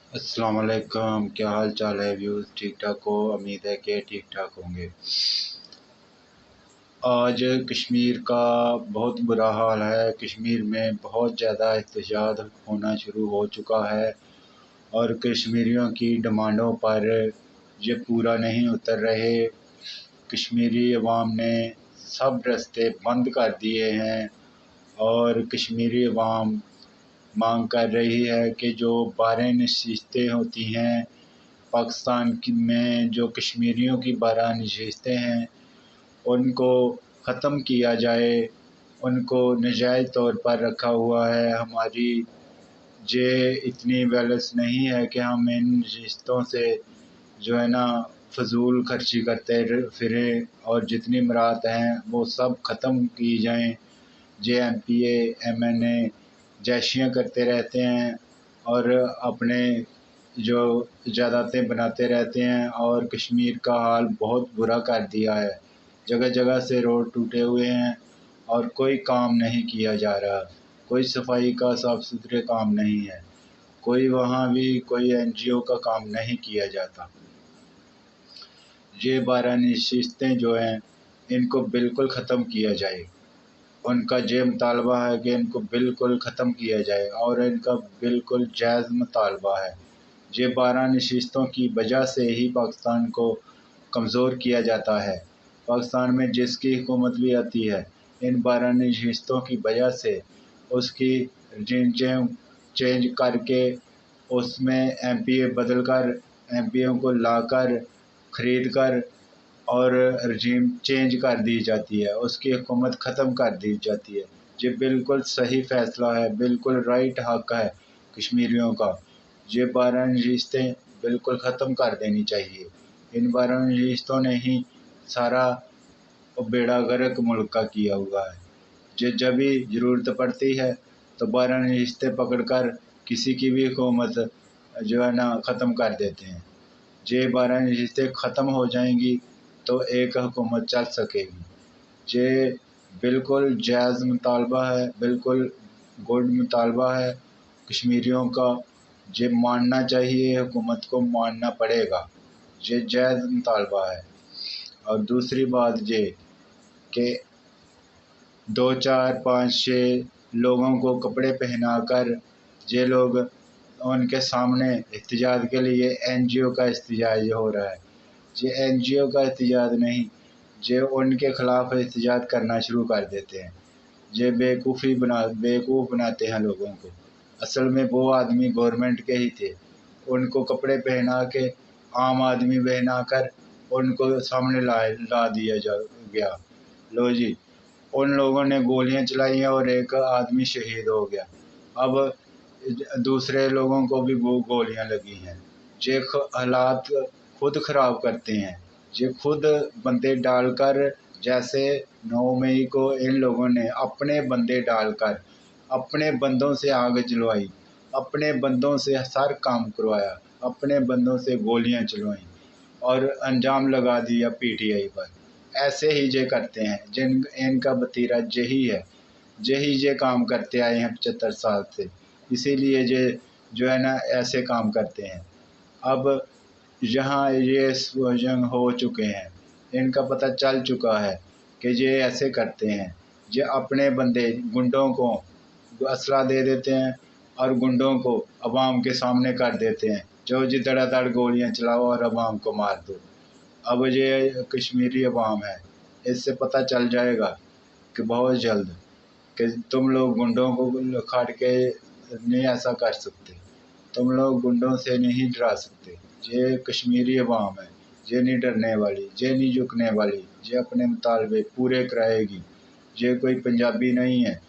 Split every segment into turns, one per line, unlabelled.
अस्सलाम वालेकुम। क्या हाल चाल है व्यूज़? ठीक ठाक हो? उम्मीद है कि ठीक ठाक होंगे। आज कश्मीर का बहुत बुरा हाल है। कश्मीर में बहुत ज़्यादा एहतजाज होना शुरू हो चुका है और कश्मीरियों की डिमांडों पर ये पूरा नहीं उतर रहे। कश्मीरी अवाम ने सब रास्ते बंद कर दिए हैं और कश्मीरी अवाम मांग कर रही है कि जो 12 नशिस्तें होती हैं पाकिस्तान की में, जो कश्मीरियों की 12 नशिस्तें हैं उनको ख़त्म किया जाए। उनको नाजायज़ तौर पर रखा हुआ है। हमारी जे इतनी बैलेंस नहीं है कि हम इन नशिस्तों से जो है ना फ़जूल खर्ची करते फिरें, और जितनी मरात हैं वो सब ख़त्म की जाएं। जे MPA MNA जैशियाँ करते रहते हैं और अपने जो इजाज़तें बनाते रहते हैं और कश्मीर का हाल बहुत बुरा कर दिया है। जगह जगह से रोड टूटे हुए हैं और कोई काम नहीं किया जा रहा। कोई सफाई का साफ़ सुथरे काम नहीं है। कोई वहाँ भी कोई NGO का काम नहीं किया जाता। ये 12 नशिस्तें जो हैं इनको बिल्कुल ख़त्म किया जाए। उनका ये मुतालबा है कि इनको बिल्कुल ख़त्म किया जाए और इनका बिल्कुल जायज़ मुतालबा है। ये 12 नशिस्तों की वजह से ही पाकिस्तान को कमज़ोर किया जाता है। पाकिस्तान में जिसकी हुकूमत भी आती है इन 12 नशिस्तों की वजह से उसकी रजीम चेंज करके उसमें MPA बदल कर MPO को लाकर ख़रीद कर और रजीम चेंज कर दी जाती है, उसकी हुकूमत ख़त्म कर दी जाती है। ये बिल्कुल सही फ़ैसला है, बिल्कुल राइट हक़ है कश्मीरियों का। ये 12 नशिस्तें बिल्कुल ख़त्म कर देनी चाहिए। इन 12 नशिस्तों ने ही सारा बेड़ा गर्क मुल्क का किया हुआ है। जो जब भी ज़रूरत पड़ती है तो 12 नशिस्तें पकड़ कर किसी की भी हुकूमत जो है ना ख़त्म कर देते हैं। ये 12 नशिस्तें ख़त्म हो जाएंगी तो एक हुकूमत चल सकेगी। ये बिल्कुल जायज़ मुतालबा है, बिल्कुल गुड मुतालबा है कश्मीरियों का। ये मानना चाहिए, हुकूमत को मानना पड़ेगा। ये जायज़ मुतालबा है। और दूसरी बात ये कि 2 4 5 6 लोगों को कपड़े पहनाकर ये लोग उनके सामने एहतजाज के लिए NGO का एहतजाज हो रहा है। ये NGO का एहतजाज नहीं, ये उनके ख़िलाफ़ एहतजाज करना शुरू कर देते हैं। ये बेवकूफ़ बनाते हैं लोगों को। असल में वो आदमी गवर्नमेंट के ही थे। उनको कपड़े पहना के आम आदमी पहना कर उनको सामने ला दिया गया। लो जी, उन लोगों ने गोलियां चलाई हैं और एक आदमी शहीद हो गया। अब दूसरे लोगों को भी वो गोलियां लगी हैं। ये हालात खुद ख़राब करते हैं। ये खुद बंदे डालकर, जैसे 9 मई को इन लोगों ने अपने बंदे डालकर अपने बंदों से आग जलवाई, अपने बंदों से सर काम करवाया, अपने बंदों से गोलियां चलवाई और अंजाम लगा दिया PTI पर। ऐसे ही ये करते हैं। इनका वतीरा यही है। यही ये काम करते आए हैं 75 साल से। इसीलिए ये जो है ना ऐसे काम करते हैं। अब यहाँ ये जंग हो चुके हैं, इनका पता चल चुका है कि ये ऐसे करते हैं। ये अपने बंदे गुंडों को असला दे देते हैं और गुंडों को अवाम के सामने कर देते हैं, जो जी धड़ाधड़ गोलियां चलाओ और अवाम को मार दो। अब ये कश्मीरी अवाम है, इससे पता चल जाएगा कि बहुत जल्द कि तुम लोग गुंडों को खड़ के नहीं ऐसा कर सकते। तुम लोग गुंडों से नहीं डरा सकते। ये कश्मीरी अवाम है, ये नहीं डरने वाली, ये नहीं झुकने वाली, ये अपने मुतालबे पूरे कराएगी। ये कोई पंजाबी नहीं है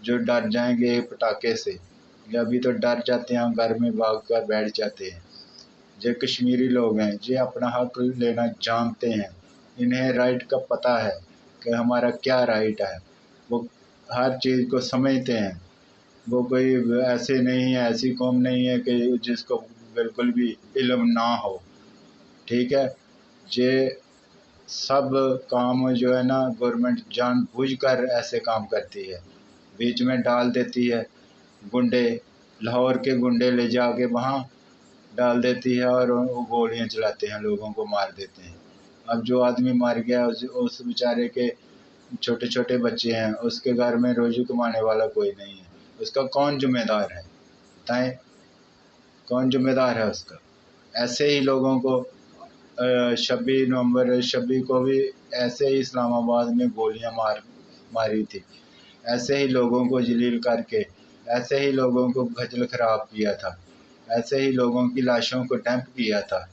जो डर जाएंगे एक पटाखे से। पंजाबी तो डर जाते हैं, घर में भाग कर बैठ जाते हैं। ये कश्मीरी लोग हैं, ये अपना हक लेना जानते हैं। इन्हें राइट का पता है कि हमारा क्या राइट है। वो हर चीज़ को समझते हैं। वो कोई ऐसे नहीं है, ऐसी कौम नहीं है कि जिसको बिल्कुल भी इल्म ना हो। ठीक है, ये सब काम जो है ना गवर्नमेंट जानबूझकर ऐसे काम करती है, बीच में डाल देती है। गुंडे, लाहौर के गुंडे ले जाके वहाँ डाल देती है और वो गोलियां चलाते हैं, लोगों को मार देते हैं। अब जो आदमी मर गया उस बेचारे के छोटे छोटे बच्चे हैं, उसके घर में रोजी कमाने वाला कोई नहीं है, उसका कौन जिम्मेदार है? बताएं, कौन जिम्मेदार है उसका? ऐसे ही लोगों को 26 को भी ऐसे ही इस्लामाबाद में गोलियां मारी थी, ऐसे ही लोगों को जलील करके, ऐसे ही लोगों को खजल खराब किया था, ऐसे ही लोगों की लाशों को डंप किया था।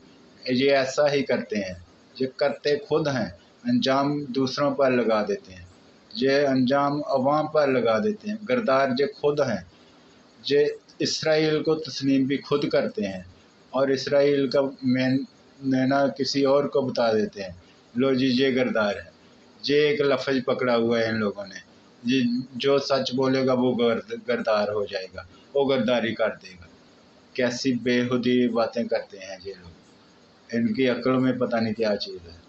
ये ऐसा ही करते हैं, ये करते खुद हैं, अंजाम दूसरों पर लगा देते हैं, ये अंजाम अवाम पर लगा देते हैं। गरदार ये खुद हैं, ये इसराइल को तस्लीम भी खुद करते हैं और इसराइल का मैना किसी और को बता देते हैं, लो जी ये गरदार है। ये एक लफ्ज़ पकड़ा हुआ है इन लोगों ने, जी जो सच बोलेगा वो गरदार हो जाएगा, वो गरदारी कर देगा। कैसी बेहुदी बातें करते हैं ये लोग, इनकी अक्ल में पता नहीं क्या चीज़ है।